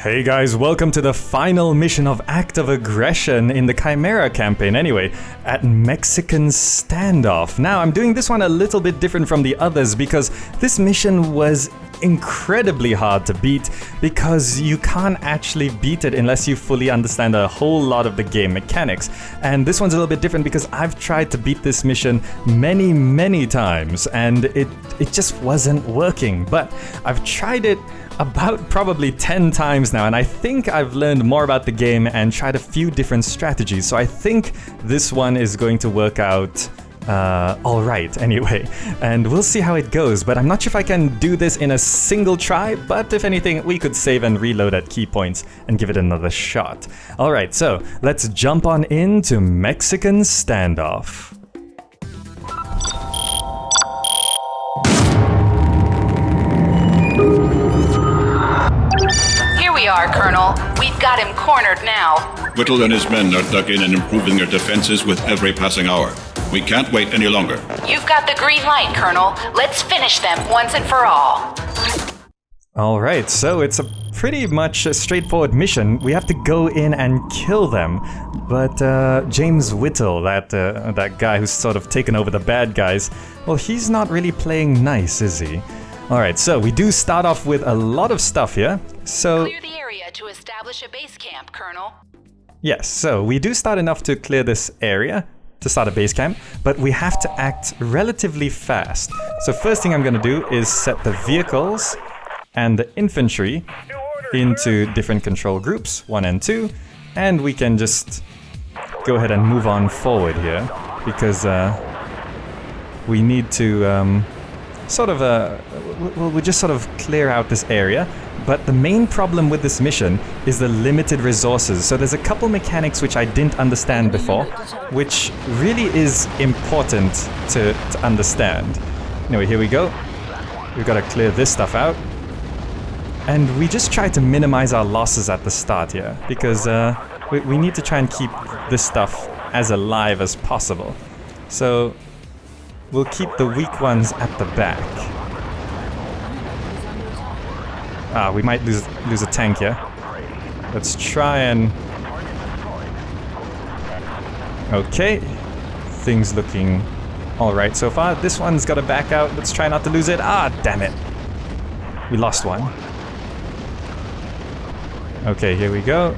Hey guys, welcome to the final mission of Act of Aggression in the Chimera campaign anyway, at Mexican Standoff. Now, I'm doing this one a little bit different from the others because this mission was incredibly hard to beat because you can't actually beat it unless you fully understand a whole lot of the game mechanics. And this one's a little bit different because I've tried to beat this mission many times and it just wasn't working. But I've tried it about probably 10 times now, and I think I've learned more about the game and tried a few different strategies, so I think this one is going to work out alright anyway, and we'll see how it goes. But I'm not sure if I can do this in a single try, but if anything, we could save and reload at key points and give it another shot. Alright, so let's jump on into Mexican Standoff. We are, Colonel. We've got him cornered now. Whittle and his men are dug in and improving their defenses with every passing hour. We can't wait any longer. You've got the green light, Colonel. Let's finish them once and for all. Alright, so it's a pretty much a straightforward mission. We have to go in and kill them. But James Whittle, that guy who's sort of taken over the bad guys, well, he's not really playing nice, is he? Alright, so we do start off with a lot of stuff here. So clear the area to establish a base camp, Colonel. Yes, so we do start enough to clear this area to start a base camp, but we have to act relatively fast. So first thing I'm going to do is set the vehicles and the infantry into different control groups, 1 and 2, and we can just go ahead and move on forward here because we need to we'll just sort of clear out this area. But the main problem with this mission is the limited resources. So there's a couple mechanics which I didn't understand before, which really is important to understand. Anyway, here we go. We've got to clear this stuff out. And we just try to minimize our losses at the start here, because we need to try and keep this stuff as alive as possible. So we'll keep the weak ones at the back. We might lose a tank here. Let's try and... Okay. Things looking alright so far. This one's got to back out. Let's try not to lose it. Damn it. We lost one. Okay, here we go.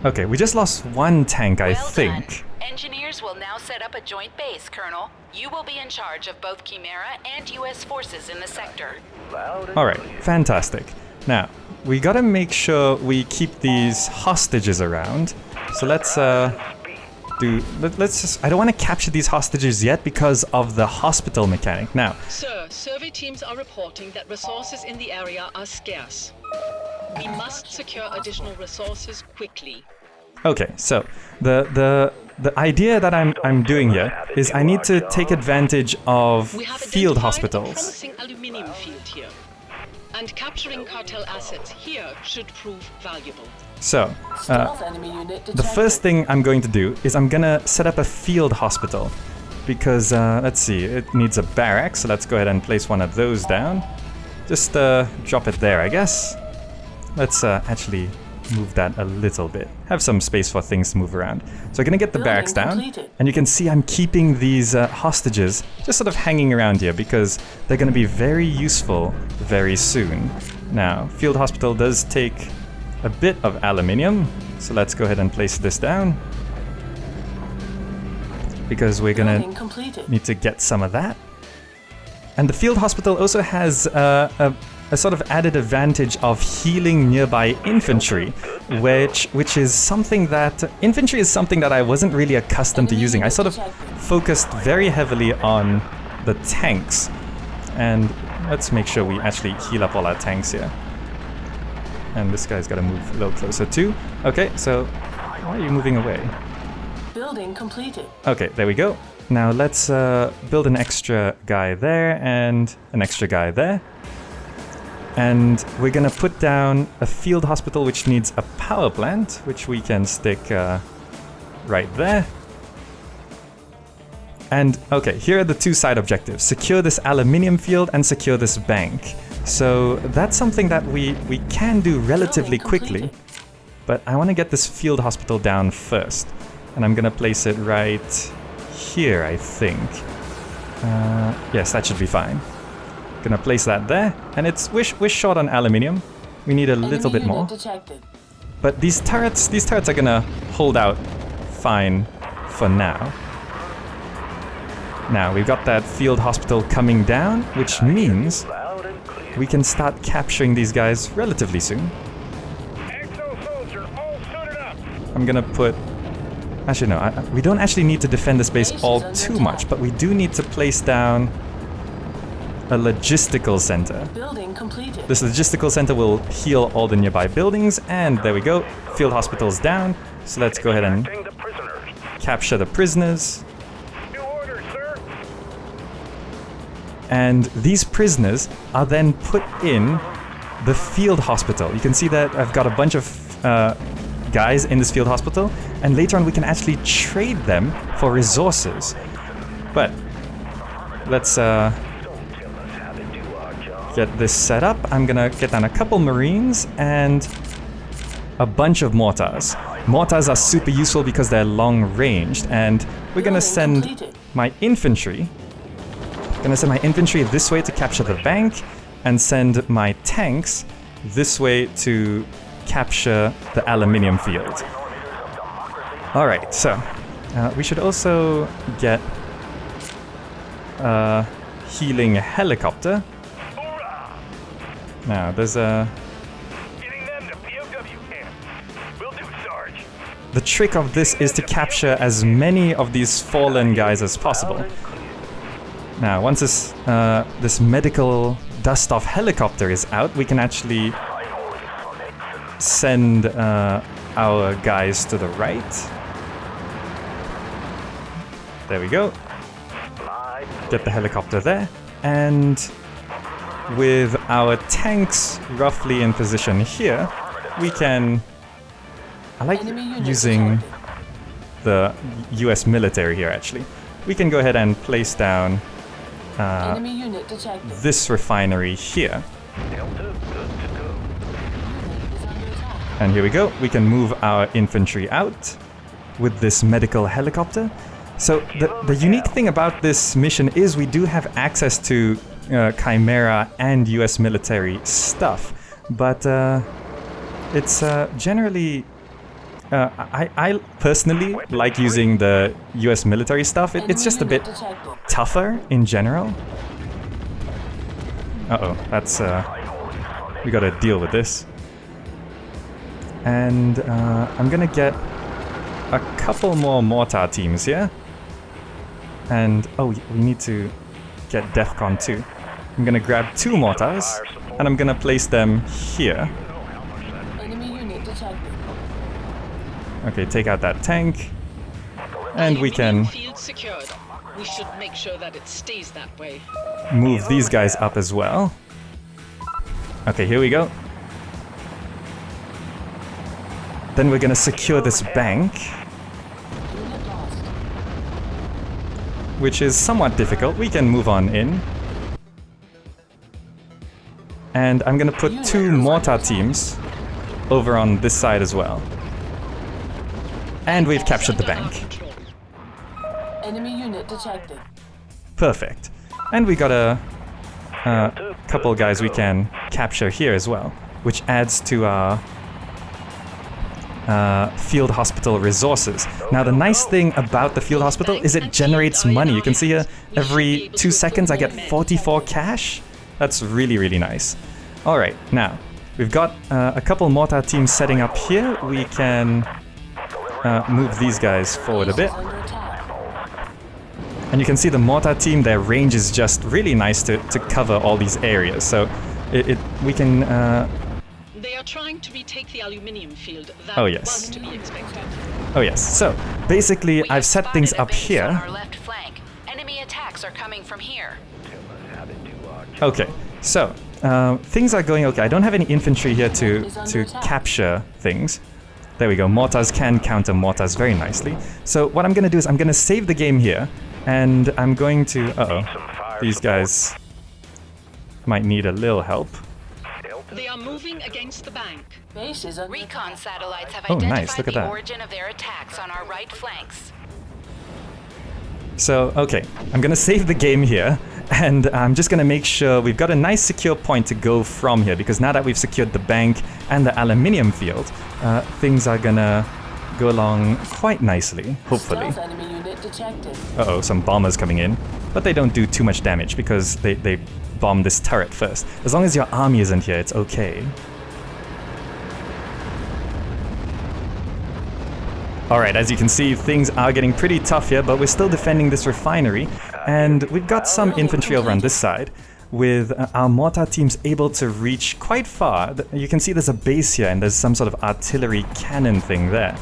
Okay, we just lost one tank, I think. Engineers will now set up a joint base, Colonel. You will be in charge of both Chimera and U.S. forces in the sector. Alright, fantastic. Now, we gotta make sure we keep these hostages around. So let's just... I don't want to capture these hostages yet because of the hospital mechanic. Now... Sir, survey teams are reporting that resources in the area are scarce. We must secure additional resources quickly. Okay, so the idea that I'm doing here is I need to take advantage of field hospitals. We have identified a promising aluminium field here, and capturing cartel assets here should prove valuable. So, the first thing I'm going to do is I'm gonna set up a field hospital because let's see, it needs a barracks. So let's go ahead and place one of those down. Just drop it there, I guess. Let's actually move that a little bit. Have some space for things to move around. So I'm gonna get the barracks down, and you can see I'm keeping these hostages just sort of hanging around here because they're gonna be very useful very soon. Now, field hospital does take a bit of aluminium, so let's go ahead and place this down because we're gonna need to get some of that. And the field hospital also has a sort of added advantage of healing nearby infantry, which is something that... Infantry is something that I wasn't really accustomed to using. I sort of focused very heavily on the tanks. And let's make sure we actually heal up all our tanks here. And this guy's got to move a little closer too. Okay, so why are you moving away? Building completed. Okay, there we go. Now let's build an extra guy there and an extra guy there. And we're gonna put down a field hospital which needs a power plant, which we can stick right there. And okay, here are the two side objectives. Secure this aluminium field and secure this bank. So that's something that we can do relatively quickly. But I want to get this field hospital down first. And I'm going to place it right here, I think. Yes, that should be fine. Gonna place that there. And we're short on aluminium. We need a little bit more. But these turrets are gonna hold out fine for now. Now, we've got that field hospital coming down, which means we can start capturing these guys relatively soon. I'm gonna put... Actually, no, we don't actually need to defend this base all too much, but we do need to place down a logistical center. Building completed. This logistical center will heal all the nearby buildings, and there we go. Field hospital's down. So let's go ahead and capture the prisoners. And these prisoners are then put in the field hospital. You can see that I've got a bunch of guys in this field hospital, and later on we can actually trade them for resources. But let's get this set up. I'm gonna get down a couple marines and a bunch of mortars. Mortars are super useful because they're long ranged, and we're gonna send my infantry. Gonna send my infantry this way to capture the bank, and send my tanks this way to capture the aluminium field. Alright, so we should also get a healing helicopter. Now, there's a... The trick of this is to capture as many of these fallen guys as possible. Now, once this medical dust-off helicopter is out, we can actually send our guys to the right. There we go. Get the helicopter there. And with our tanks roughly in position here, we can... I like using the US military here, actually. We can go ahead and place down this refinery here. And here we go. We can move our infantry out with this medical helicopter. So the unique thing about this mission is we do have access to Chimera and US military stuff, but it's generally... I personally like using the US military stuff. It's just a bit tougher in general. Uh-oh, that's... we gotta deal with this. And I'm gonna get a couple more mortar teams here. And, oh, we need to get DEFCON 2. I'm gonna grab 2 mortars, and I'm gonna place them here. Okay, take out that tank, and we can We should make sure that it stays that way. Move these guys up as well. Okay, here we go. Then we're gonna secure this bank, which is somewhat difficult. We can move on in. And I'm gonna put 2 mortar teams over on this side as well. And we've captured the bank. Enemy unit detected. Perfect. And we got a couple guys we can capture here as well, which adds to our field hospital resources. Now the nice thing about the field hospital is it generates money. You can see here every 2 seconds I get 44 cash. That's really, really nice. Alright, now we've got a couple mortar teams setting up here. We can move these guys forward a bit. And you can see the mortar team, their range is just really nice to cover all these areas. So we can... They are trying to retake the aluminium field. That oh yes. was to be expected. Oh yes. So basically, I've set things up here. On our left flank. Enemy attacks are coming from here. Okay. So things are going okay. I don't have any infantry here to capture things. There we go. Mortars can counter mortars very nicely. So what I'm going to do is I'm going to save the game here, and I'm going to... Uh-oh. These guys might need a little help. They are moving against the bank. Base is under Recon satellites have Oh, nice, identified look at the that. origin of their attacks on our right flanks. So, okay, I'm gonna save the game here, and I'm just gonna make sure we've got a nice secure point to go from here, because now that we've secured the bank and the aluminium field, things are gonna go along quite nicely, hopefully. Stealth enemy unit detected. Uh-oh, some bombers coming in, but they don't do too much damage because they bomb this turret first. As long as your army isn't here, it's okay. Alright, as you can see, things are getting pretty tough here, but we're still defending this refinery, and we've got some infantry over on this side, with our mortar teams able to reach quite far. You can see there's a base here, and there's some sort of artillery cannon thing there.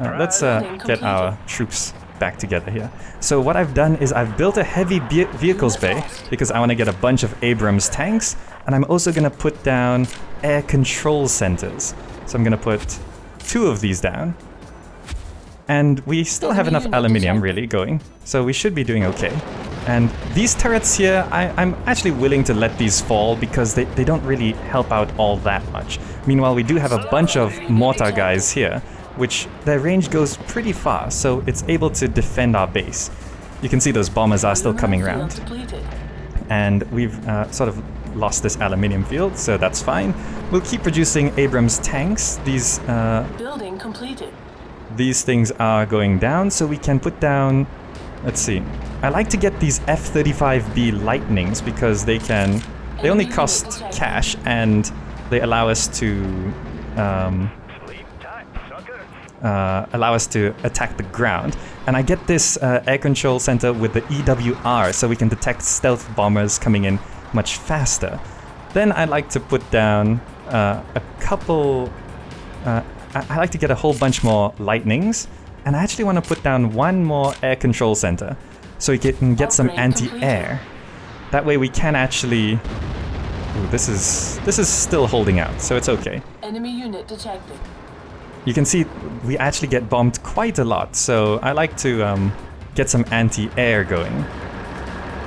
Let's get our troops back together here. So what I've done is I've built a heavy vehicles bay, because I want to get a bunch of Abrams tanks, and I'm also going to put down air control centers. So I'm going to put 2 of these down. And we still have enough aluminium really going, so we should be doing okay. And these turrets here, I'm actually willing to let these fall because they don't really help out all that much. Meanwhile, we do have a bunch of mortar guys here, which their range goes pretty far, so it's able to defend our base. You can see those bombers are still coming around. And we've sort of lost this aluminium field, so that's fine. We'll keep producing Abrams tanks. These Building completed. These things are going down, so we can put down, let's see, I like to get these F-35B Lightnings because they only cost cash and they allow us to attack the ground. And I get this air control center with the EWR, so we can detect stealth bombers coming in much faster. Then I like to put down a couple I like to get a whole bunch more lightnings, and I actually want to put down 1 more air control center so we can get some anti-air. That way we can actually... Ooh, this is still holding out, so it's okay. Enemy unit detected. You can see we actually get bombed quite a lot, so I like to get some anti-air going.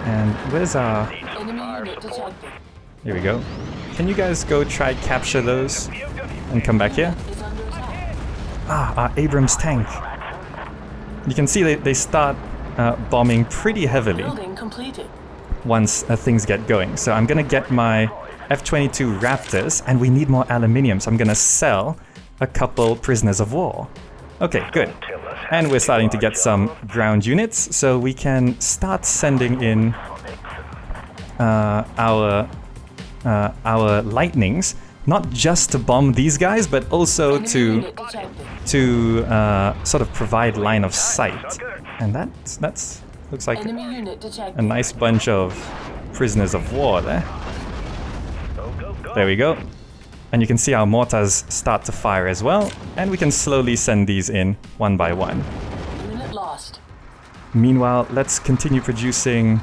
And where's our... Enemy unit detected. Here we go. Can you guys go try capture those and come back here? Is under attack. Ah, our Abrams tank. You can see they start bombing pretty heavily Building completed. once things get going. So I'm gonna get my F-22 Raptors, and we need more aluminium, so I'm gonna sell a couple prisoners of war. Okay, good. And we're starting to get some ground units, so we can start sending in our lightnings, not just to bomb these guys, but also Enemy to unit detected. sort of provide line of sight. And that's looks like Enemy unit detected. a nice bunch of prisoners of war there. There we go. And you can see our mortars start to fire as well, and we can slowly send these in one by one. Unit lost. Meanwhile, let's continue producing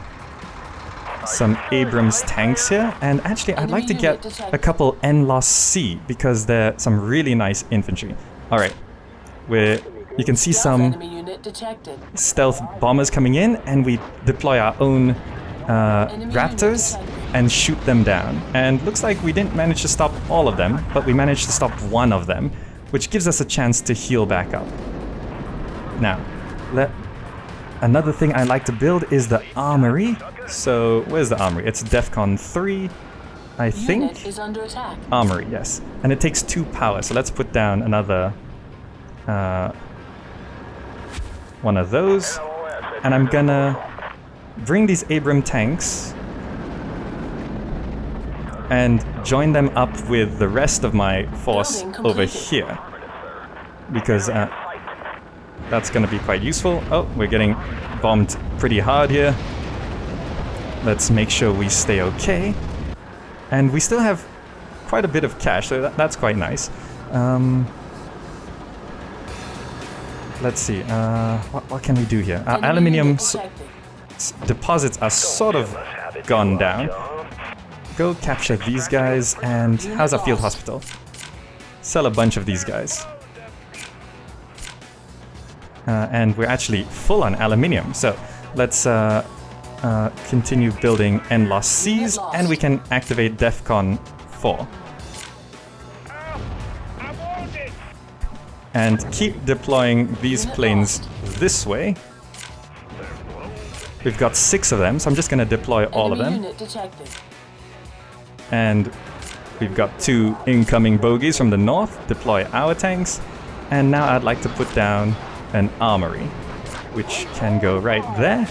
some Abrams tanks here, and actually I'd like to get a couple NLOS-C because they're some really nice infantry. Alright, you can see some Enemy unit detected. stealth bombers coming in, and we deploy our own Raptors and shoot them down. And looks like we didn't manage to stop all of them, but we managed to stop one of them, which gives us a chance to heal back up. Now, another thing I like to build is the armory. So, where's the armory? It's DEFCON 3, I think. Unit is under attack. Armory, yes. And it takes 2 power, so let's put down another one of those. And I'm gonna bring these Abram tanks and join them up with the rest of my force over here, because that's gonna be quite useful. Oh, we're getting bombed pretty hard here. Let's make sure we stay okay. And we still have quite a bit of cash, so that's quite nice. Let's see, what can we do here? Our aluminium deposits are sort of gone down. Go capture these guys, and how's our field hospital? Sell a bunch of these guys. And we're actually full on aluminium, so let's continue building NLOS-Cs, and we can activate DEFCON 4. and keep deploying these planes this way. We've got 6 of them, so I'm just going to deploy all of them. Unit detected. And we've got 2 incoming bogies from the north. Deploy our tanks. And now I'd like to put down an armory, which can go right there.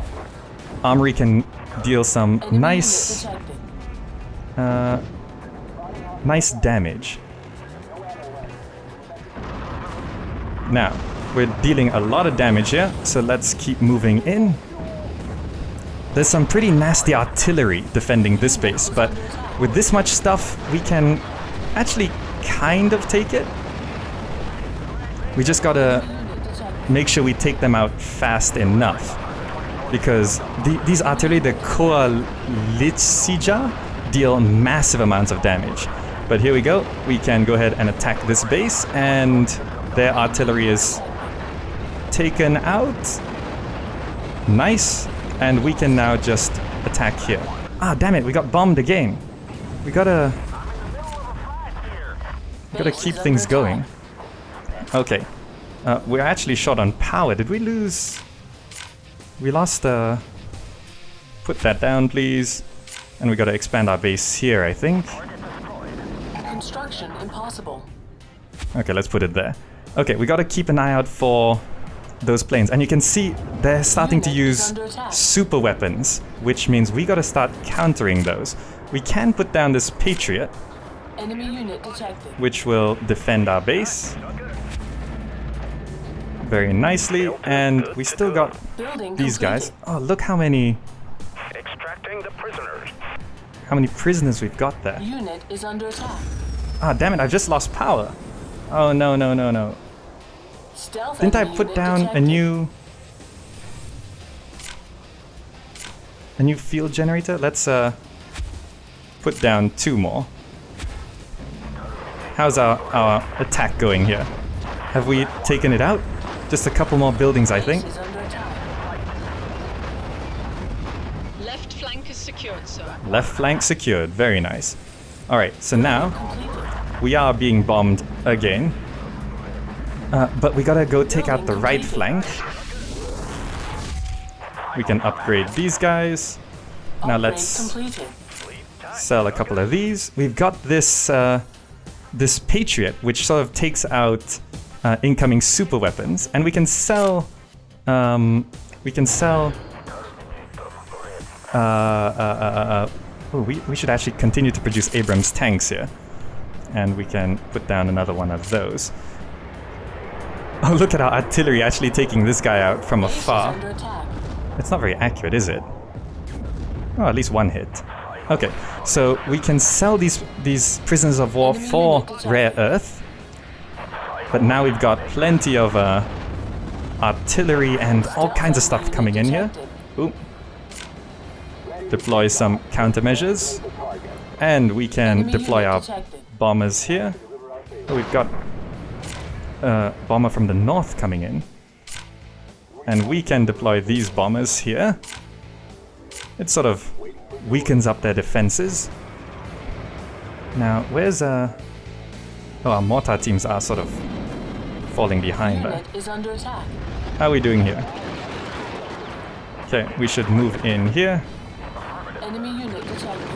Armory can deal some nice damage. Now, we're dealing a lot of damage here, so let's keep moving in. There's some pretty nasty artillery defending this base, but with this much stuff, we can actually kind of take it. We just gotta make sure we take them out fast enough, because these artillery, the Koalicija, deal massive amounts of damage. But here we go, we can go ahead and attack this base, and their artillery is taken out. Nice. And we can now just attack here. Ah, damn it, we got bombed again. We gotta keep things going. Okay. We're actually short on power. Did we lose? We lost put that down, please. And we gotta expand our base here, I think. Construction impossible. Okay, let's put it there. Okay, we gotta keep an eye out for those planes. And you can see they're starting to use super weapons, which means we gotta start countering those. We can put down this Patriot, Enemy unit detected. which will defend our base very nicely. And we still got Building these guys. completed. Oh, look how many Extracting the prisoners. prisoners we've got there. Unit is under attack. Ah, damn it, I've just lost power. Oh, no, no, no, no. Stealth Didn't I enemy put unit down detected. a new field generator? Let's put down 2 more. How's our attack going here? Have we taken it out? Just a couple more buildings, I think. Base is under attack. Left flank is secured, sir. Left flank secured, very nice. Alright, so now Completed. we are being bombed again. But we gotta go take out the right flank. We can upgrade these guys. Now Upgrade let's completed. sell a couple of these. We've got this this Patriot, which sort of takes out incoming super weapons, and we can sell. Oh, we should actually continue to produce Abrams tanks here, and we can put down another one of those. Oh, look at our artillery actually taking this guy out from Base is afar. under attack. It's not very accurate, is it? Oh, at least 1 hit. Okay, so we can sell these prisoners of war Enemy for unit detected. rare earth. But now we've got plenty of artillery and all kinds of stuff coming in here. Ooh. Deploy some countermeasures. And we can Enemy deploy unit our detected. bombers here. Oh, we've got a bomber from the north coming in. And we can deploy these bombers here. It sort of weakens up their defenses. Now, where's Oh, our mortar teams are sort of falling behind there. Unit is under attack. How are we doing here? Okay, we should move in here. Enemy unit detected.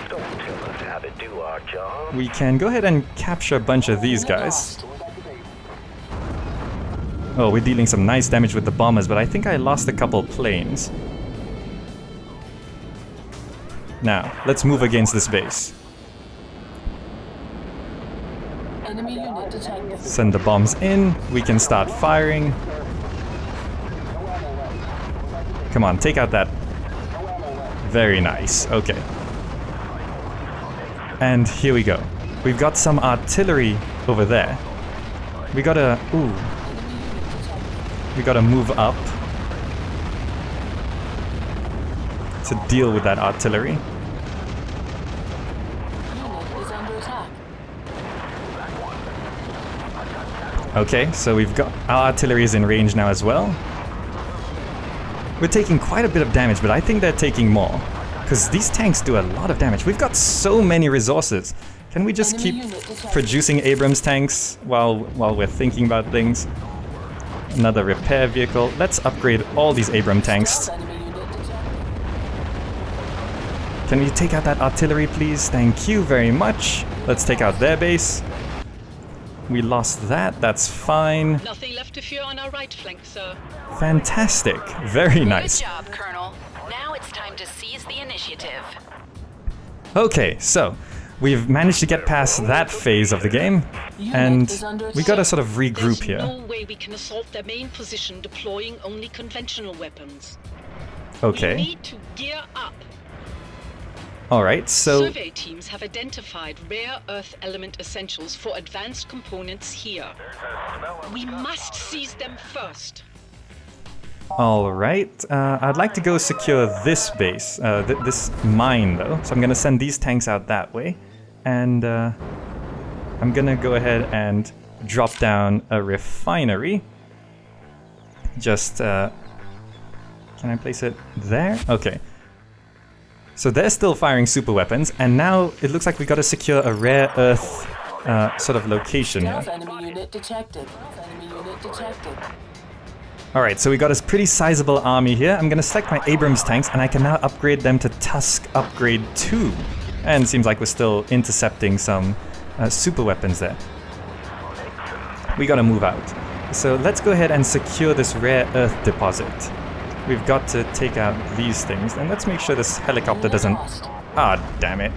Don't tell us how to do our job. We can go ahead and capture a bunch of these Unit guys. lost. Oh, we're dealing some nice damage with the bombers, but I think I lost a couple planes. Now, let's move against this base. Enemy unit detected. Send the bombs in. We can start firing. Come on, take out that. Very nice. Okay. And here we go. We've got some artillery over there. We gotta... Ooh. We gotta move up to deal with that artillery. Unit is under attack. Okay, so we've got... Our artillery is in range now as well. We're taking quite a bit of damage, but I think they're taking more. Because these tanks do a lot of damage. We've got so many resources. Can we just Enemy keep unit detected. producing Abrams tanks while we're thinking about things? Another repair vehicle. Let's upgrade all these Abrams tanks. Enemy unit detected. Can we take out that artillery, please? Thank you very much. Let's take out their base. We lost that. That's fine. Nothing left to fear on our right flank, sir. Fantastic. Very nice. Good job, Colonel. Now it's time to seize the initiative. Okay, so we've managed to get past that phase of the game, and we gotta sort of regroup There's here. no way we can assault their main position deploying only conventional weapons. We Okay. need to gear up. Alright, so Survey teams have identified rare earth element essentials for advanced components here. We must seize them first. alright. I'd like to go secure this base, this mine though. So I'm gonna send these tanks out that way. And I'm gonna go ahead and drop down a refinery. Just, can I place it there? Okay. So they're still firing super weapons, and now it looks like we gotta secure a rare earth sort of location here. Stealth enemy unit detected. Enemy unit detected. Alright, so we got a pretty sizable army here. I'm gonna select my Abrams tanks, and I can now upgrade them to Tusk Upgrade 2. And it seems like we're still intercepting some super weapons there. We gotta move out. So let's go ahead and secure this rare earth deposit. We've got to take out these things, and let's make sure this helicopter doesn't... Ah, damn it.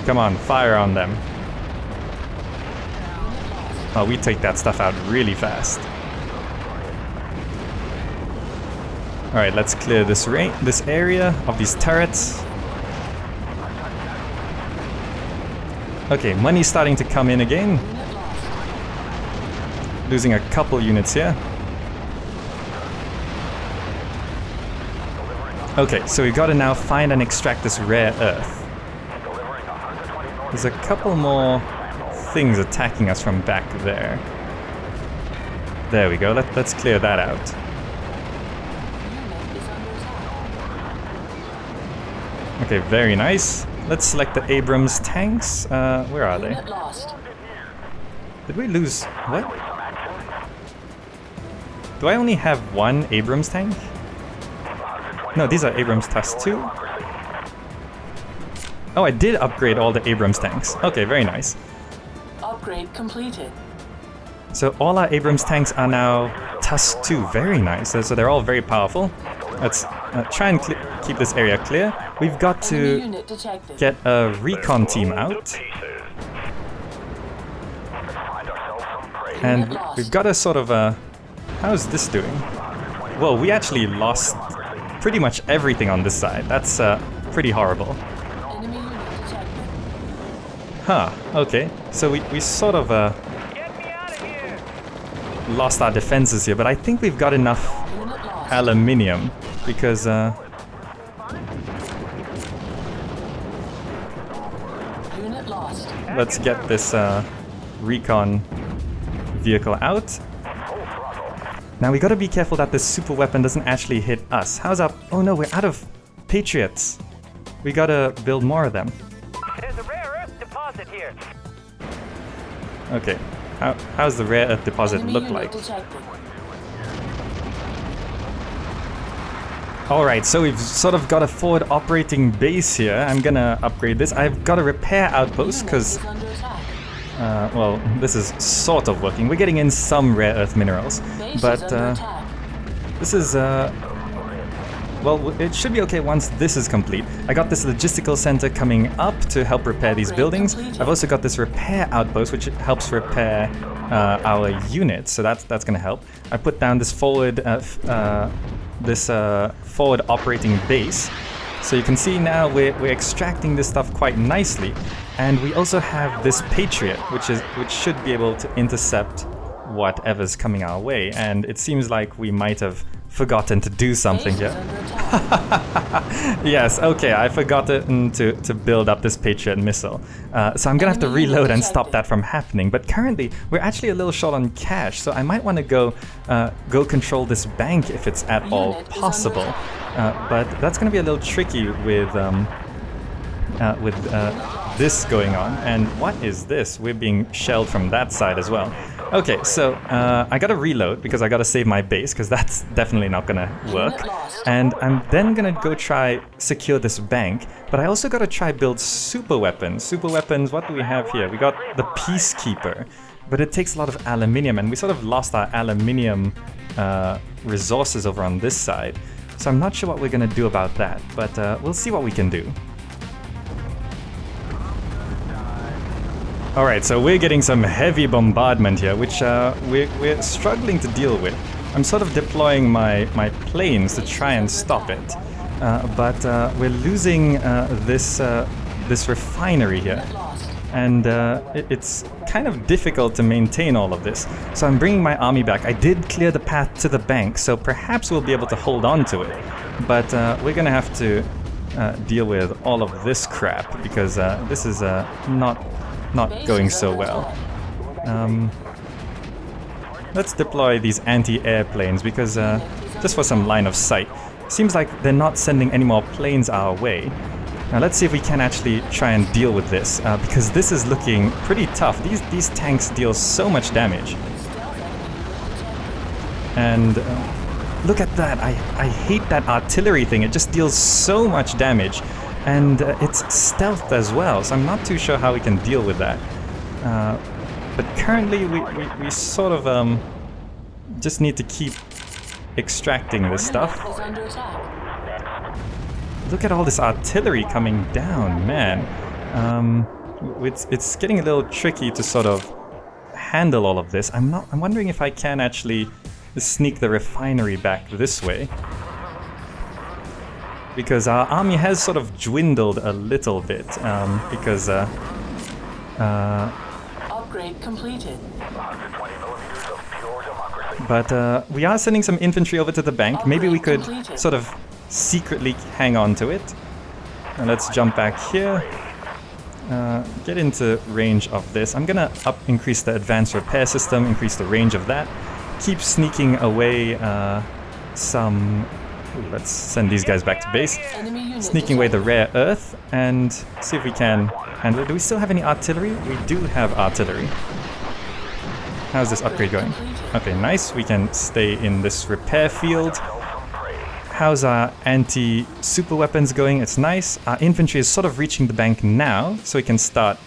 Come on, fire on them. Oh, we take that stuff out really fast. Alright, let's clear this area of these turrets. Okay, money's starting to come in again. Losing a couple units here. Okay, so we gotta now find and extract this rare earth. There's a couple more things attacking us from back there. There we go, let's clear that out. Okay, very nice. Let's select the Abrams tanks. Where are they? Unit lost. Did we lose... what? Do I only have one Abrams tank? No, these are Abrams Tusk 2. Oh, I did upgrade all the Abrams tanks. Okay, very nice. Upgrade completed. So all our Abrams tanks are now Tusk 2. Very nice. So they're all very powerful. Let's try and keep this area clear. We've got Enemy to unit detected. get a recon team out. And we've got a sort of a... how's this doing? Well, we actually lost pretty much everything on this side. That's pretty horrible. Enemy unit detected. Huh, okay. So we sort of lost our defenses here, but I think we've got enough Unit lost. aluminium because Unit lost. let's get this recon vehicle out. Now we gotta be careful that this super weapon doesn't actually hit us. How's up? Oh no, we're out of Patriots. We gotta build more of them. There's a rare earth deposit here. Okay, how's the rare earth deposit Enemy look unit like? detected. Alright, so we've sort of got a forward operating base here. I'm gonna upgrade this. I've got a repair outpost Unit because, is under attack. well, this is sort of working. We're getting in some rare earth minerals, Base but is under attack. this is, well, it should be okay once this is complete. I got this logistical center coming up to help repair these Upgrade buildings. completed. I've also got this repair outpost, which helps repair our units, so that's gonna help. I put down this forward, forward operating base. So you can see now we're extracting this stuff quite nicely, and we also have this Patriot, which should be able to intercept whatever's coming our way. And it seems like we might have forgotten to do something Base is here. under attack. Yes, okay, I forgot to build up this Patriot missile. So I'm gonna have to Enemy reload and detected. stop that from happening. But currently, we're actually a little short on cash, so I might want to go control this bank if it's at all Unit is under possible. attack. But that's gonna be a little tricky with with this going on. And what is this? We're being shelled from that side as well. Okay, so I gotta reload because I gotta save my base, because that's definitely not gonna work. And I'm then gonna go try secure this bank, but I also gotta try build super weapons. Super weapons, what do we have here? We got the Peacekeeper, but it takes a lot of aluminium, and we sort of lost our aluminium resources over on this side. So I'm not sure what we're gonna do about that, but we'll see what we can do. Alright, so we're getting some heavy bombardment here, which we're struggling to deal with. I'm sort of deploying my planes to try and stop it, but we're losing this refinery here. And it's kind of difficult to maintain all of this. So I'm bringing my army back. I did clear the path to the bank, so perhaps we'll be able to hold on to it. But we're gonna have to deal with all of this crap, because this is not going so well. Let's deploy these anti-airplanes, because just for some line of sight. Seems like they're not sending any more planes our way. Now let's see if we can actually try and deal with this, because this is looking pretty tough. These tanks deal so much damage. And look at that. I hate that artillery thing. It just deals so much damage. And it's stealth as well, so I'm not too sure how we can deal with that. But currently we sort of just need to keep extracting this stuff. Look at all this artillery coming down, man. It's getting a little tricky to sort of handle all of this. I'm wondering if I can actually sneak the refinery back this way, because our army has sort of dwindled a little bit, because Upgrade completed. but we are sending some infantry over to the bank. Maybe we could sort of secretly hang on to it. And let's jump back here. Get into range of this. I'm gonna increase the advanced repair system, increase the range of that. Keep sneaking away some... Ooh, let's send these guys back to base. Sneaking away the rare earth and see if we can handle it. Do we still have any artillery? We do have artillery. How's this upgrade going? Okay, nice. We can stay in this repair field. How's our anti-super weapons going? It's nice. Our infantry is sort of reaching the bank now, so we can start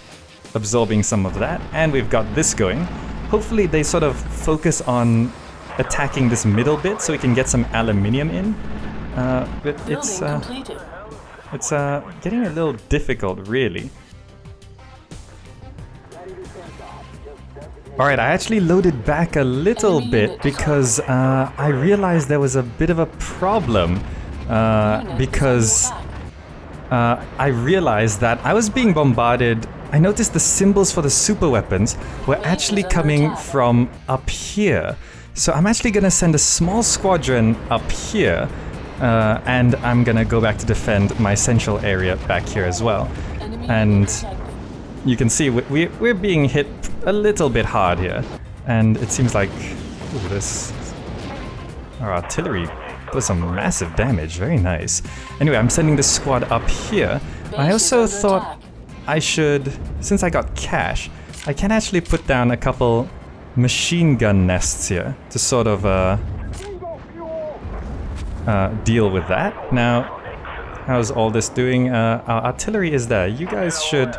absorbing some of that. And we've got this going. Hopefully they sort of focus on attacking this middle bit so we can get some aluminium in. But it's getting a little difficult, really. Alright, I actually loaded back a little bit because I realized there was a bit of a problem, because I realized that I was being bombarded. I noticed the symbols for the super weapons were actually coming from up here. So I'm actually going to send a small squadron up here, and I'm going to go back to defend my central area back here as well. And you can see we're being hit a little bit hard here, and it seems like our artillery does some massive damage. Very nice. Anyway, I'm sending this squad up here. I also thought I should, since I got cash, I can actually put down a couple machine gun nests here to sort of deal with that. Now, how's all this doing? Our artillery is there. You guys should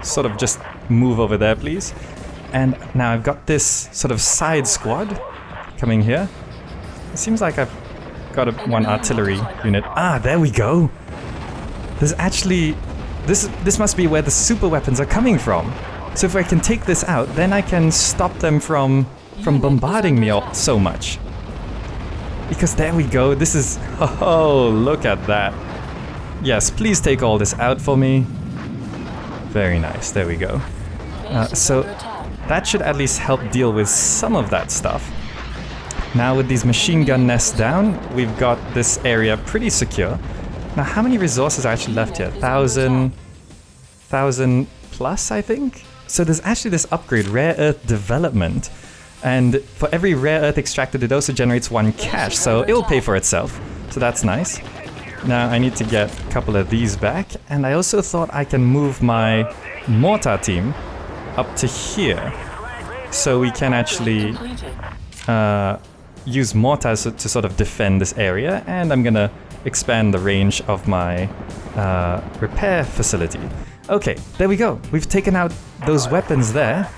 sort of just move over there, please. And now I've got this sort of side squad coming here. It seems like I've got one artillery unit. Ah, there we go. There's actually... This must be where the super weapons are coming from. So if I can take this out, then I can stop them from bombarding me so much. Because there we go. This is... Oh, look at that. Yes, please take all this out for me. Very nice. There we go. So that should at least help deal with some of that stuff. Now with these machine gun nests down, we've got this area pretty secure. Now how many resources are actually left here? 1,000 plus, I think? So there's actually this upgrade, rare earth development. And for every rare earth extracted, it also generates 1 cash, so it will pay for itself. So that's nice. Now I need to get a couple of these back, and I also thought I can move my mortar team up to here, so we can actually use mortars to sort of defend this area, and I'm gonna expand the range of my repair facility. Okay, there we go. We've taken out those weapons there.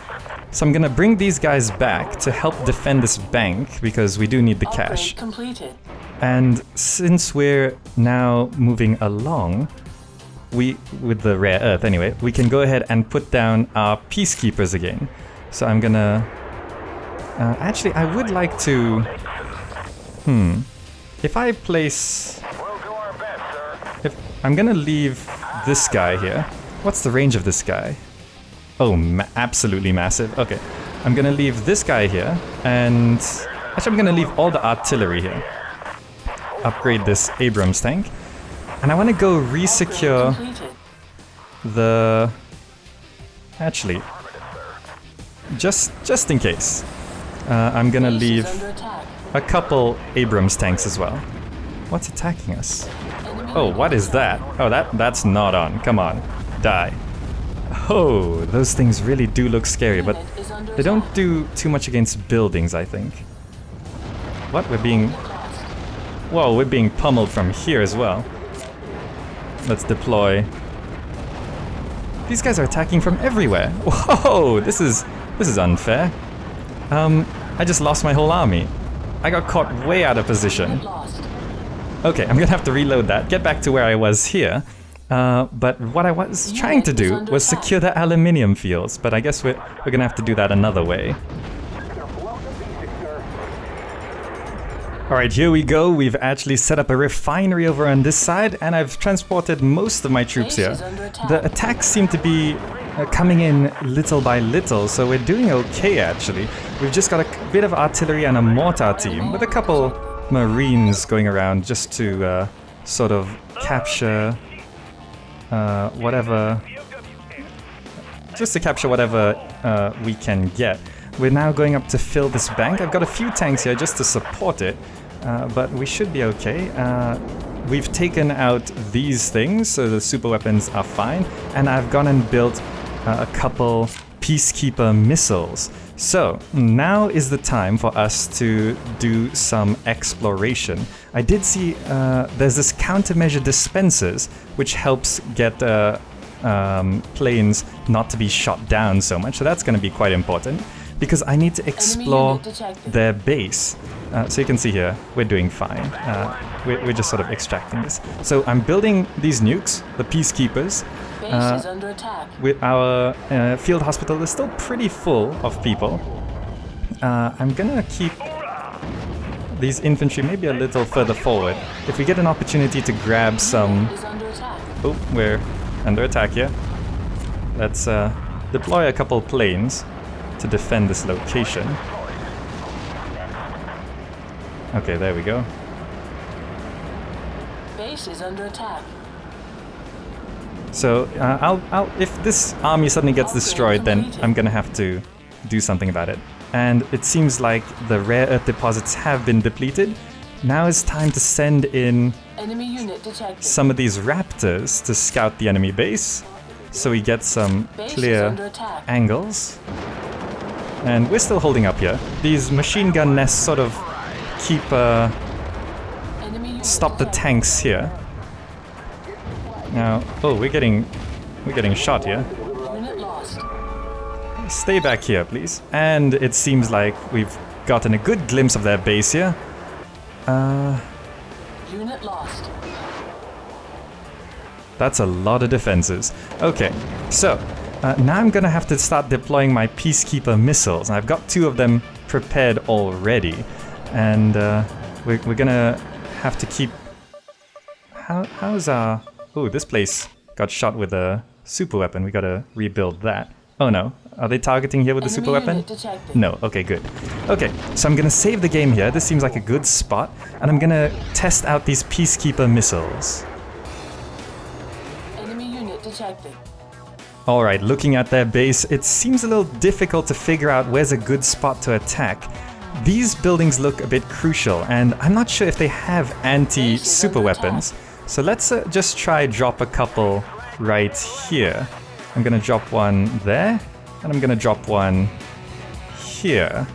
So I'm gonna bring these guys back to help defend this bank, because we do need the cash. Completed. And since we're now moving along, with the rare earth anyway, we can go ahead and put down our peacekeepers again. So I'm gonna... actually, I would like to... If I place... I'm gonna leave this guy here. What's the range of this guy? Oh, absolutely massive. Okay, I'm gonna leave this guy here, and... Actually, I'm gonna leave all the artillery here. Upgrade this Abrams tank. And I want to go re-secure the... Actually, just in case, I'm gonna leave a couple Abrams tanks as well. What's attacking us? Oh, what is that? Oh, that's not on. Come on, die. Oh, those things really do look scary, but they don't do too much against buildings, I think. What? We're being... Whoa, we're being pummeled from here as well. Let's deploy. These guys are attacking from everywhere. Whoa, this is unfair. I just lost my whole army. I got caught way out of position. Okay, I'm gonna have to reload that, get back to where I was here. But what I was trying to do was secure the aluminium fields, but I guess we're gonna have to do that another way. Alright, here we go. We've actually set up a refinery over on this side, and I've transported most of my troops here. The attacks seem to be coming in little by little, so we're doing okay actually. We've just got a bit of artillery and a mortar team, with a couple marines going around just to sort of capture whatever... Just to capture whatever we can get. We're now going up to fill this bank. I've got a few tanks here just to support it, but we should be okay. We've taken out these things, so the super weapons are fine, and I've gone and built a couple peacekeeper missiles. So now is the time for us to do some exploration. I did see there's this countermeasure dispensers, which helps get planes not to be shot down so much, so that's going to be quite important. Because I need to explore their base. So you can see here, we're doing fine. We're just sort of extracting this. So I'm building these nukes, the peacekeepers. Base is under attack. With our field hospital is still pretty full of people. I'm gonna keep these infantry maybe a little further forward. If we get an opportunity to grab some... Oh, we're under attack here. Let's deploy a couple planes to defend this location. Okay, there we go. Base is under attack. So I'll if this army suddenly gets destroyed, then I'm gonna have to do something about it. And it seems like the rare earth deposits have been depleted. Now it's time to send in Enemy unit detected. some of these raptors to scout the enemy base, so we get some clear angles. And we're still holding up here. These machine gun nests sort of keep stop the tanks here. Now, oh, we're getting shot here. Unit lost. Stay back here, please. And it seems like we've gotten a good glimpse of their base here. Unit lost. That's a lot of defenses. Okay, so now I'm gonna have to start deploying my peacekeeper missiles. I've got 2 of them prepared already, and we're gonna have to keep... How's our... Oh, this place got shot with a super weapon. We gotta rebuild that. Oh no, are they targeting here with the super weapon? No, okay, good. Okay, so I'm gonna save the game here. This seems like a good spot, and I'm gonna test out these peacekeeper missiles. Enemy unit detected. Alright, looking at their base, it seems a little difficult to figure out where's a good spot to attack. These buildings look a bit crucial, and I'm not sure if they have anti-super weapons. So let's just try drop a couple right here. I'm gonna drop one there, and I'm gonna drop one here.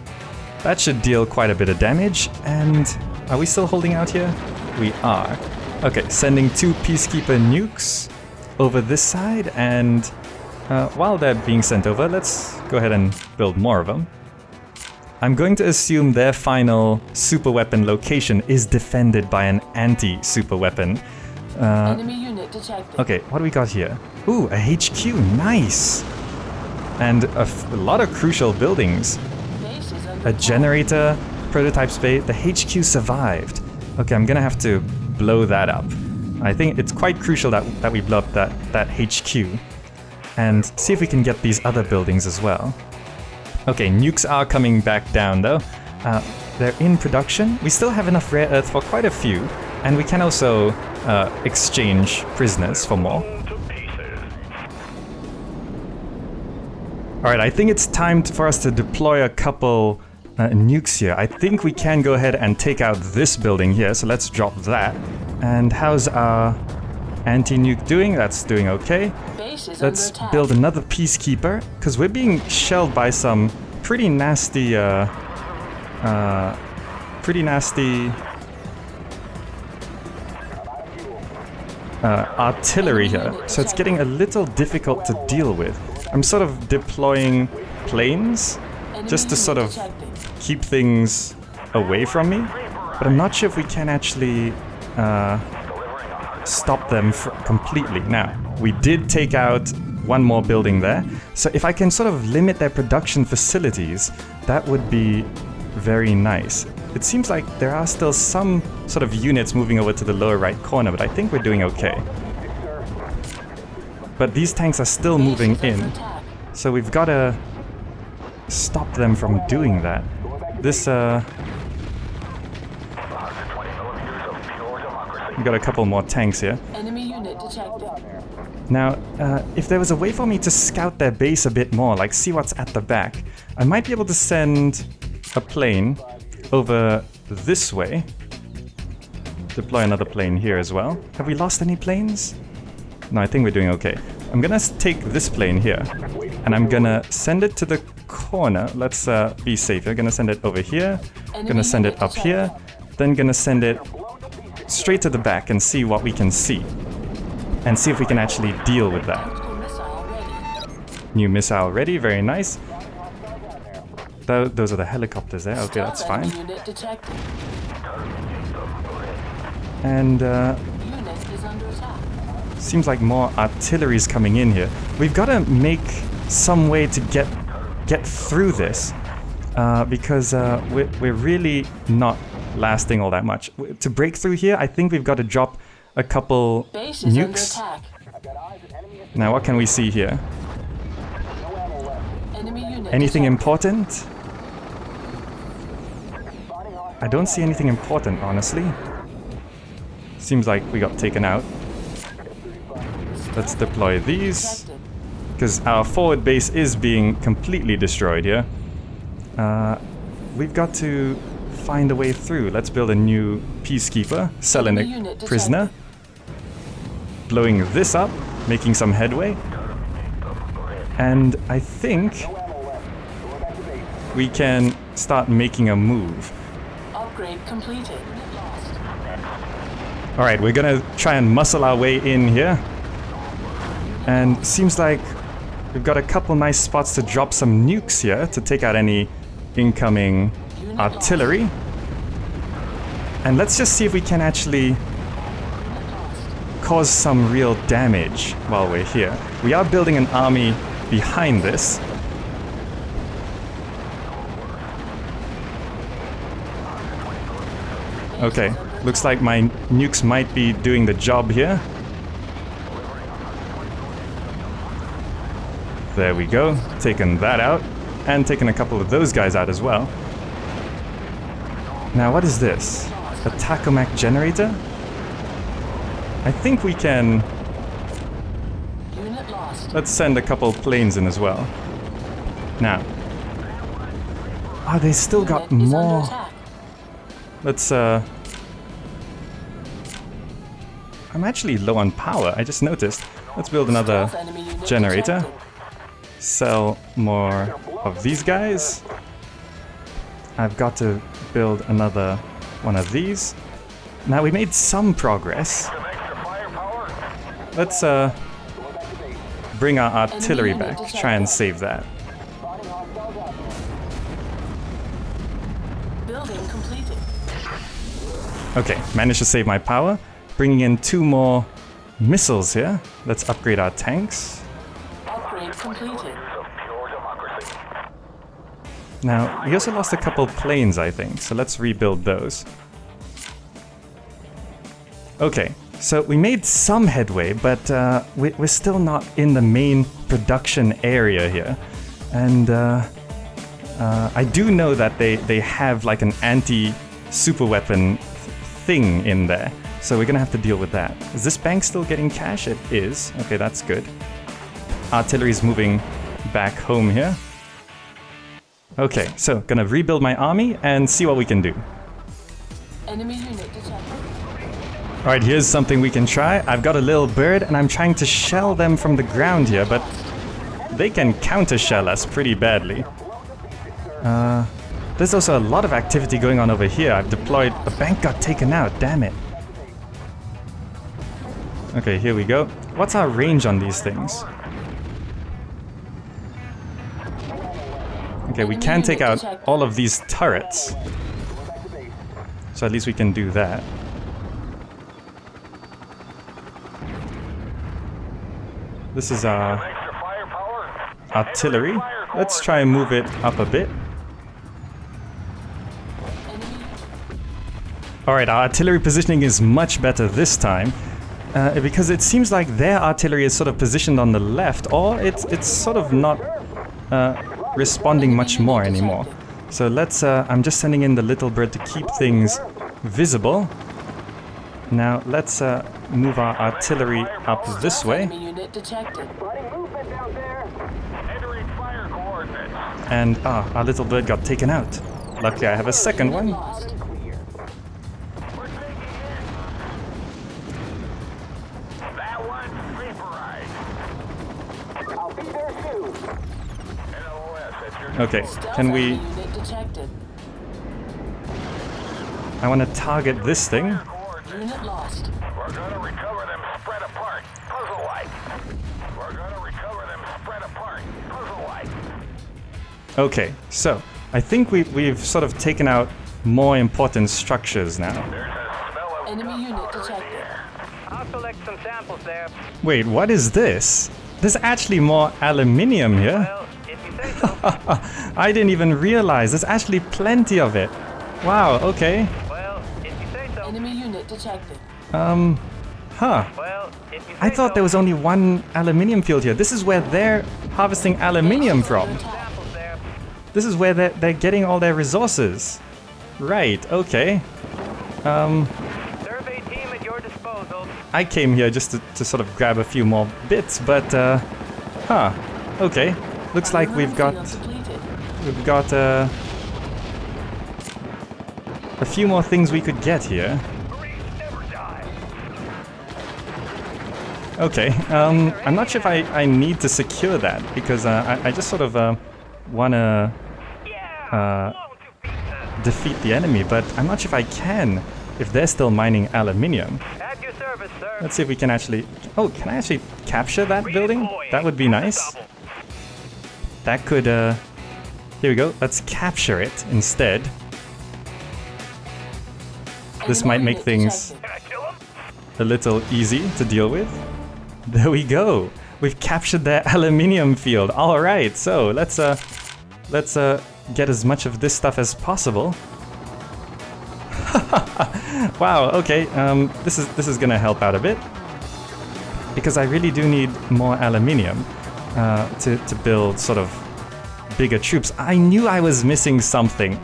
That should deal quite a bit of damage, and are we still holding out here? We are. Okay, sending 2 Peacekeeper nukes over this side, and while they're being sent over, let's go ahead and build more of them. I'm going to assume their final super weapon location is defended by an anti-super weapon. Enemy unit detected. Okay, what do we got here? Ooh, a HQ, nice! And a lot of crucial buildings. Base is under A attack. generator, prototype space, the HQ survived. Okay, I'm gonna have to blow that up. I think it's quite crucial that we blow up that HQ. And see if we can get these other buildings as well. Okay, nukes are coming back down though. They're in production. We still have enough rare earth for quite a few. And we can also exchange prisoners for more. Alright, I think it's time for us to deploy a couple nukes here. I think we can go ahead and take out this building here, so let's drop that. And how's our anti-nuke doing? That's doing okay. Base is Let's under attack. build another peacekeeper, because we're being shelled by some pretty nasty artillery here, so it's getting a little difficult to deal with. I'm sort of deploying planes just to sort of keep things away from me, but I'm not sure if we can actually stop them completely. Now, we did take out one more building there, so if I can sort of limit their production facilities, that would be very nice. It seems like there are still some sort of units moving over to the lower right corner, but I think we're doing okay. But these tanks are still moving in, so we've got to stop them from doing that. This, we've got a couple more tanks here. Enemy unit detected. Now, if there was a way for me to scout their base a bit more, like see what's at the back, I might be able to send a plane over this way. Deploy another plane here as well. Have we lost any planes? No, I think we're doing okay. I'm gonna take this plane here, and I'm gonna send it to the corner. Let's be safe. I'm gonna send it over here. Gonna send it up here. Then gonna send it straight to the back and see what we can see. And see if we can actually deal with that. Tactical missile ready. New missile ready, very nice. Those are the helicopters there. Okay, that's Stealth fine. enemy unit detected. And Unit is under attack. seems like more artillery is coming in here. We've got to make some way to get through this because we're really not lasting all that much. To break through here, I think we've got to drop a couple Base is under nukes. attack. Now, what can we see here? Enemy unit Anything detected. important? I don't see anything important, honestly. Seems like we got taken out. Let's deploy these, Detected. because our forward base is being completely destroyed here. We've got to find a way through. Let's build a new peacekeeper, selling Enemy unit a detected. prisoner. Blowing this up, making some headway. And I think we can start making a move. Upgrade completed. Alright, we're gonna try and muscle our way in here. And seems like we've got a couple nice spots to drop some nukes here to take out any incoming artillery. And let's just see if we can actually cause some real damage while we're here. We are building an army behind this. Okay, looks like my nukes might be doing the job here. There we go, taking that out, and taking a couple of those guys out as well. Now what is this? A Tacomac generator? I think we can... Unit lost. Let's send a couple planes in as well. Now. Oh, they still got Unit is more. under attack. Let's I'm actually low on power, I just noticed. Let's build another Stealth enemy unit generator. detected. Sell more of these guys. I've got to build another one of these. Now we made some progress. Let's bring our artillery back. Try and save that. Building completed. Okay, managed to save my power. Bringing in 2 more missiles here. Let's upgrade our tanks. Upgrade completed. Now, we also lost a couple planes, I think, so let's rebuild those. Okay, so we made some headway, but we're still not in the main production area here. And I do know that they have like an anti-super weapon thing in there, so we're gonna have to deal with that. Is this bank still getting cash? It is. Okay, that's good. Artillery's moving back home here. Okay, so gonna rebuild my army and see what we can do. Enemy unit detected. Alright, here's something we can try. I've got a little bird and I'm trying to shell them from the ground here, but they can counter-shell us pretty badly. There's also a lot of activity going on over here. I've deployed... A bank got taken out, damn it. Okay, here we go. What's our range on these things? Okay, we can take out all of these turrets. So at least we can do that. This is our artillery. Let's try and move it up a bit. Alright, our artillery positioning is much better this time. Because it seems like their artillery is sort of positioned on the left, or it's sort of not responding much more anymore. So let's, I'm just sending in the little bird to keep things visible. Now let's move our artillery up this way. Enemy unit detected. And our little bird got taken out. Luckily I have a second one. Lost. Okay, can we... Unit detected. I want to target this thing. Unit lost. We're gonna recover them spread apart, puzzle-like. We're gonna recover them spread apart, puzzle-like. Okay, so I think we've sort of taken out more important structures now. There's a smell of Enemy unit detected. I'll select some samples there. Wait, what is this? There's actually more aluminium here. Well, if you say so. I didn't even realize. There's actually plenty of it. Wow, okay. Well, if you say so. Enemy unit detected. Huh. Well, if you say I thought so. there was only one aluminium field here. This is where they're harvesting aluminium from. Samples there. This is where they're getting all their resources. Right, okay. Survey team at your disposal. I came here just to sort of grab a few more bits, but, huh. Okay. Looks like we've got a few more things we could get here. Marines never die. Okay, I'm not sure if I need to secure that, because I just sort of want to defeat the enemy, but I'm not sure if I can, if they're still mining aluminium. At your service, sir. Let's see if we can actually... Oh, can I actually capture that building? That would be nice. That could... Here we go, let's capture it instead. This might make things Can I kill him? a little easy to deal with. There we go. We've captured their aluminium field. All right, so let's get as much of this stuff as possible. Wow. Okay. This is gonna help out a bit because I really do need more aluminium to build sort of bigger troops. I knew I was missing something.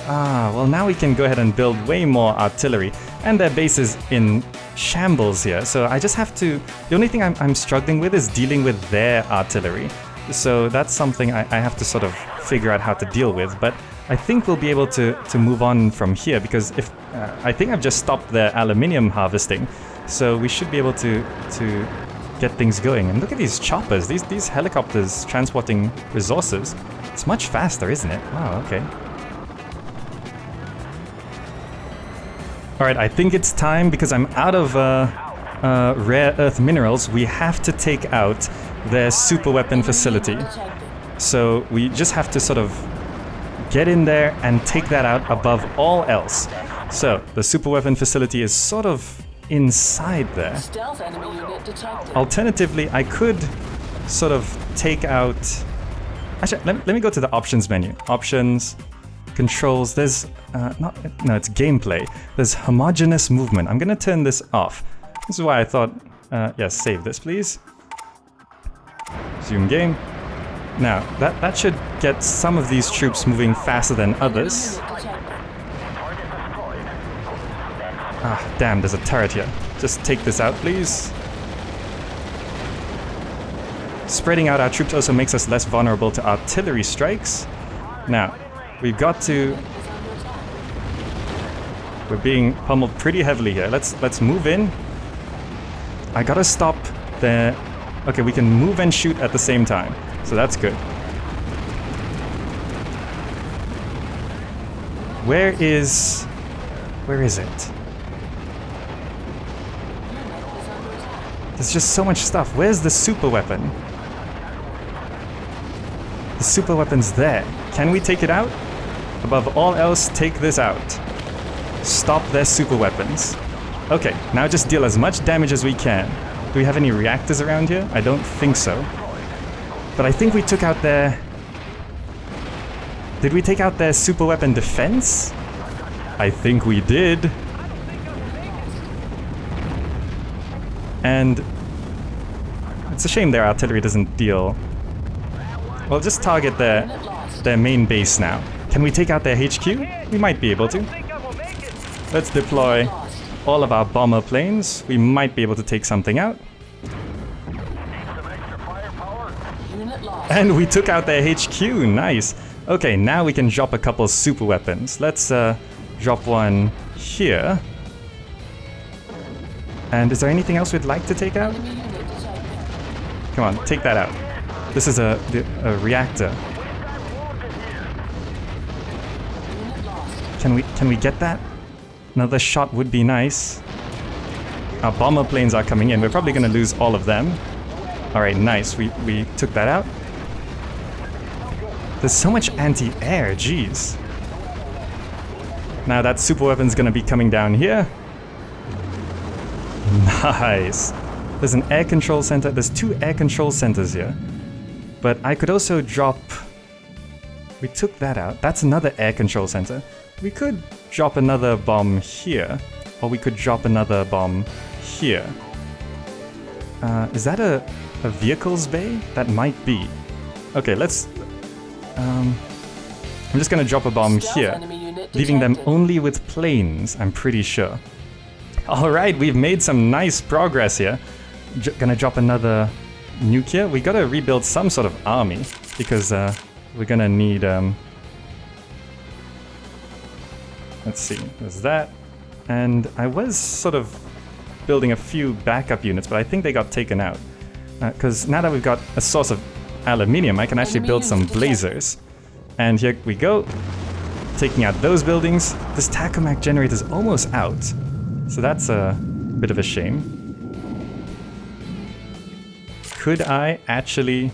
Well, now we can go ahead and build way more artillery, and their base is in shambles here, so I just have to... The only thing I'm struggling with is dealing with their artillery, so that's something I have to sort of figure out how to deal with, but I think we'll be able to move on from here, because if I think I've just stopped their aluminium harvesting, so we should be able to get things going. And look at these choppers, these helicopters transporting resources. It's much faster, isn't it? Wow, okay. Alright, I think it's time, because I'm out of rare earth minerals, we have to take out their super weapon facility. So we just have to sort of get in there and take that out above all else. So the super weapon facility is sort of inside there. Stealth enemy unit detected. Alternatively, I could sort of take out... Actually, let me go to the options menu. Options, controls, there's... no, it's gameplay. There's homogeneous movement. I'm gonna turn this off. This is why I thought... yes, save this, please. Resume game. Now, that should get some of these troops moving faster than others. Ah, damn, there's a turret here. Just take this out, please. Spreading out our troops also makes us less vulnerable to artillery strikes. Now, we've got to... We're being pummeled pretty heavily here. Let's move in. I gotta stop the... Okay, we can move and shoot at the same time. So that's good. Where is it? There's just so much stuff. Where's the super weapon? The super weapon's there. Can we take it out? Above all else, take this out. Stop their super weapons. Okay, now just deal as much damage as we can. Do we have any reactors around here? I don't think so. But I think we took out their... Did we take out their super weapon defense? I think we did. And it's a shame their artillery doesn't deal. Well, just target their main base now. Can we take out their HQ? We might be able to. Let's deploy all of our bomber planes. We might be able to take something out. And we took out their HQ, nice. Okay, now we can drop a couple super weapons. Let's drop one here. And is there anything else we'd like to take out? Come on, take that out. This is a reactor. Can we get that? Another shot would be nice. Our bomber planes are coming in. We're probably going to lose all of them. Alright, nice. We took that out. There's so much anti-air, jeez. Now that super weapon's going to be coming down here. Nice. There's an air control center. There's 2 air control centers here. But I could also drop... We took that out. That's another air control center. We could drop another bomb here. Or we could drop another bomb here. Is that a vehicles bay? That might be. Okay, let's... I'm just gonna drop a bomb here. Leaving them only with planes, I'm pretty sure. Alright, we've made some nice progress here. Gonna drop another nuke here. We gotta rebuild some sort of army. Because we're gonna need... Let's see, there's that. And I was sort of building a few backup units, but I think they got taken out. Because now that we've got a source of aluminium, I can actually build some blazers. And here we go. Taking out those buildings. This Tacomac generator is almost out. So that's a bit of a shame. Could I actually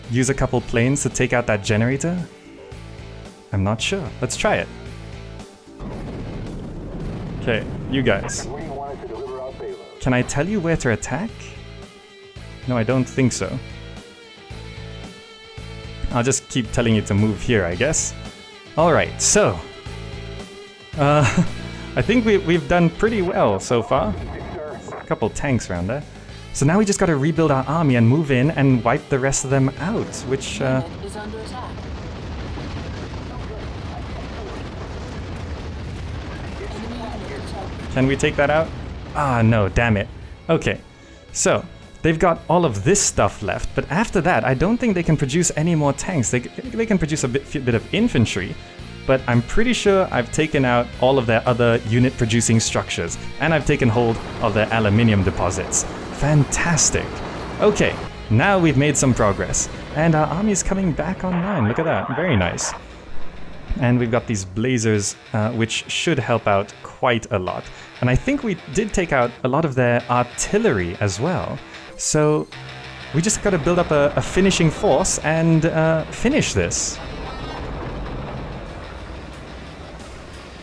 use a couple planes to take out that generator? I'm not sure. Let's try it. Okay, you guys. Can I tell you where to attack? No, I don't think so. I'll just keep telling you to move here, I guess. Alright, so... I think we've done pretty well so far. A couple tanks around there. So now we just gotta rebuild our army and move in and wipe the rest of them out, which... Can we take that out? Ah, no, damn it. Okay, so they've got all of this stuff left, but after that, I don't think they can produce any more tanks. They can produce a bit of infantry, but I'm pretty sure I've taken out all of their other unit producing structures, and I've taken hold of their aluminium deposits. Fantastic. Okay, now we've made some progress, and our army is coming back online. Look at that, very nice. And we've got these blazers, which should help out quite a lot. And I think we did take out a lot of their artillery as well. So we just got to build up a finishing force and finish this.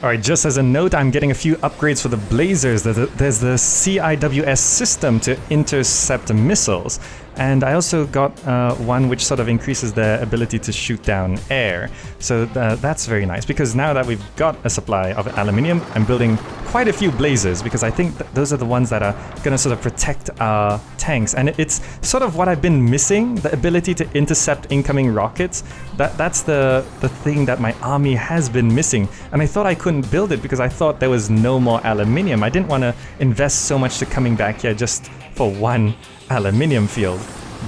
Alright, just as a note, I'm getting a few upgrades for the blazers. There's the CIWS system to intercept missiles. And I also got one which sort of increases their ability to shoot down air. So that's very nice, because now that we've got a supply of aluminium, I'm building quite a few blazers, because I think those are the ones that are going to sort of protect our tanks. And it's sort of what I've been missing, the ability to intercept incoming rockets. That's the thing that my army has been missing. And I thought I couldn't build it because I thought there was no more aluminium. I didn't want to invest so much to coming back here just for one aluminium field.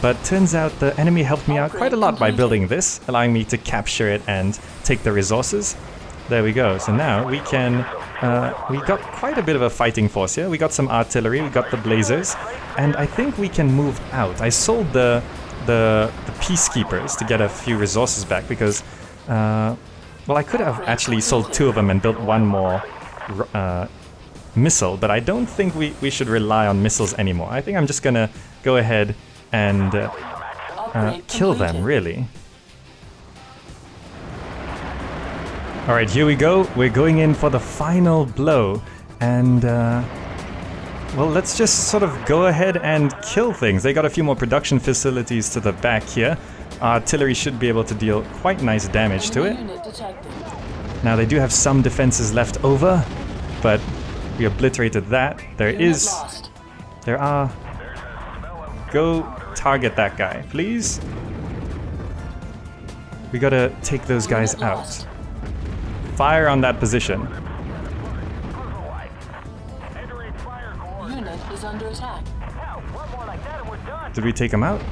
But turns out the enemy helped me out quite a lot by building this, allowing me to capture it and take the resources. There we go. So now we can... we got quite a bit of a fighting force here. We got some artillery, we got the blazers, and I think we can move out. I sold the peacekeepers to get a few resources back because... well, I could have actually sold 2 of them and built one more missile, but I don't think we should rely on missiles anymore. I think I'm just gonna go ahead and kill them, really. Alright, here we go. We're going in for the final blow, and well, let's just sort of go ahead and kill things. They got a few more production facilities to the back here. Artillery should be able to deal quite nice damage to it. Now they do have some defenses left over, but we obliterated that. There are... Go target that guy, please. We gotta take those guys out. Fire on that position. Unit is under attack. Did we take him out?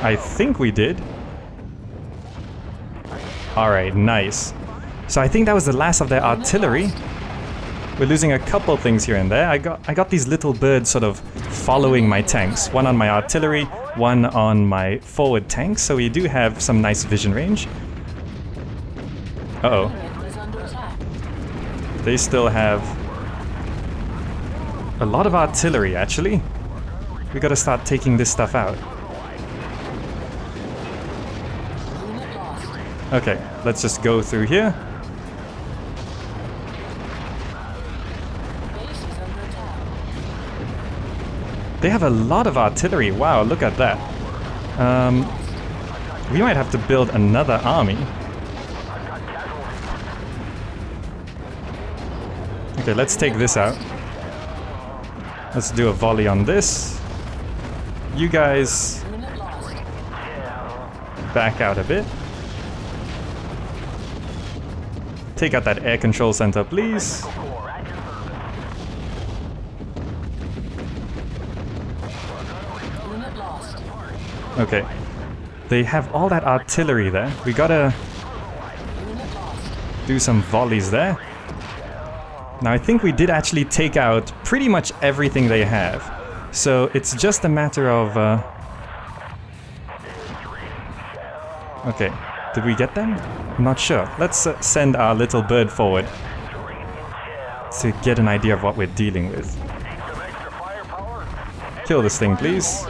I think we did. Alright, nice. So I think that was the last of their artillery. We're losing a couple things here and there. I got these little birds sort of following my tanks. One on my artillery, one on my forward tanks. So we do have some nice vision range. Uh-oh. They still have a lot of artillery, actually. We gotta start taking this stuff out. Okay, let's just go through here. They have a lot of artillery. Wow, look at that. We might have to build another army. Okay, let's take this out. Let's do a volley on this. You guys back out a bit. Take out that air control center, please. Okay. They have all that artillery there. We gotta do some volleys there. Now I think we did actually take out pretty much everything they have. So it's just a matter of... Okay. Did we get them? I'm not sure. Let's send our little bird forward to get an idea of what we're dealing with. Kill this thing, please.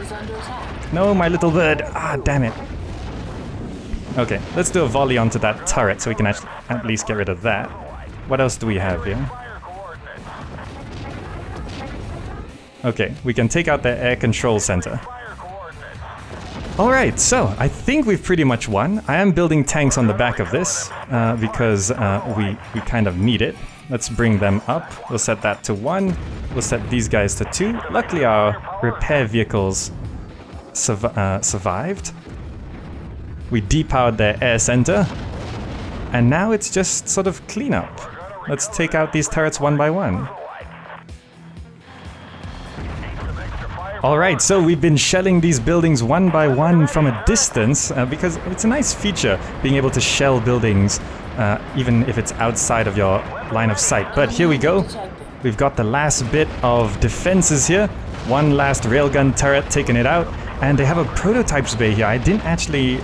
No, my little bird. Ah, damn it. Okay, let's do a volley onto that turret so we can actually at least get rid of that. What else do we have here? Okay, we can take out the air control center. Alright, so I think we've pretty much won. I am building tanks on the back of this because we kind of need it. Let's bring them up. We'll set that to 1. We'll set these guys to 2. Luckily our repair vehicles survived. We depowered their air center. And now it's just sort of cleanup. Let's take out these turrets one by one. Alright, so we've been shelling these buildings one by one from a distance because it's a nice feature being able to shell buildings even if it's outside of your line of sight. But here we go. We've got the last bit of defenses here. One last railgun turret taking it out. And they have a prototypes bay here. I didn't actually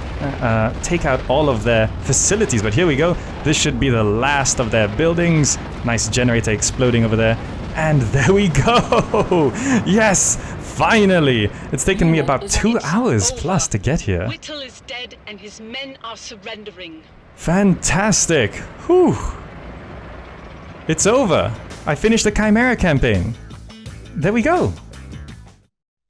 take out all of their facilities, but here we go. This should be the last of their buildings. Nice generator exploding over there. And there we go! Yes! Finally! It's taken me about 2 hours plus to get here. Whittle is dead and his men are surrendering. Fantastic! Whew! It's over! I finished the Chimera campaign. There we go!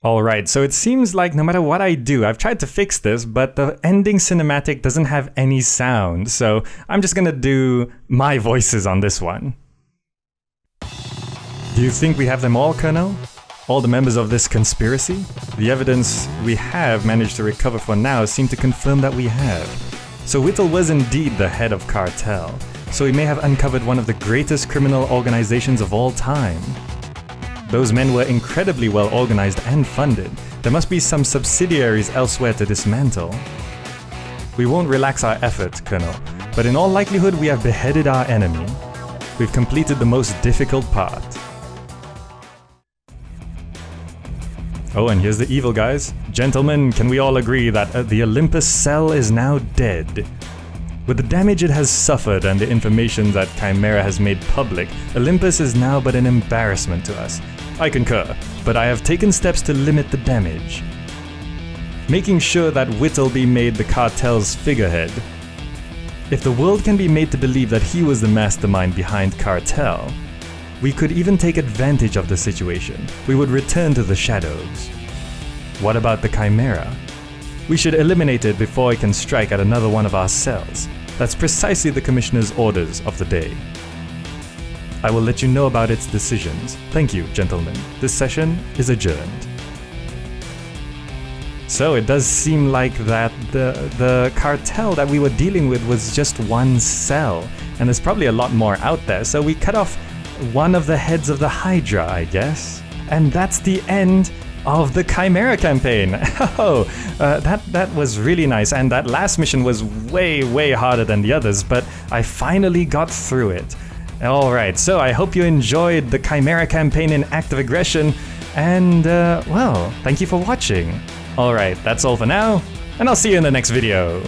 Alright, so it seems like no matter what I do, I've tried to fix this, but the ending cinematic doesn't have any sound, so I'm just gonna do my voices on this one. Do you think we have them all, Colonel? All the members of this conspiracy? The evidence we have managed to recover for now seem to confirm that we have. So Whittle was indeed the head of cartel, so he may have uncovered one of the greatest criminal organizations of all time. Those men were incredibly well organized and funded. There must be some subsidiaries elsewhere to dismantle. We won't relax our efforts, Colonel, but in all likelihood we have beheaded our enemy. We've completed the most difficult part. Oh, and here's the evil guys. Gentlemen, can we all agree that the Olympus cell is now dead? With the damage it has suffered and the information that Chimera has made public, Olympus is now but an embarrassment to us. I concur, but I have taken steps to limit the damage. Making sure that Whittle be made the cartel's figurehead. If the world can be made to believe that he was the mastermind behind cartel, we could even take advantage of the situation. We would return to the shadows. What about the Chimera? We should eliminate it before it can strike at another one of our cells. That's precisely the Commissioner's orders of the day. I will let you know about its decisions. Thank you, gentlemen. This session is adjourned. So it does seem like that the cartel that we were dealing with was just one cell, and there's probably a lot more out there, so we cut off one of the heads of the Hydra, I guess. And that's the end of the Chimera campaign. Oh, that was really nice, and that last mission was way harder than the others, but I finally got through it. Alright, so I hope you enjoyed the Chimera campaign in Act of Aggression, and well, thank you for watching. Alright, that's all for now, and I'll see you in the next video.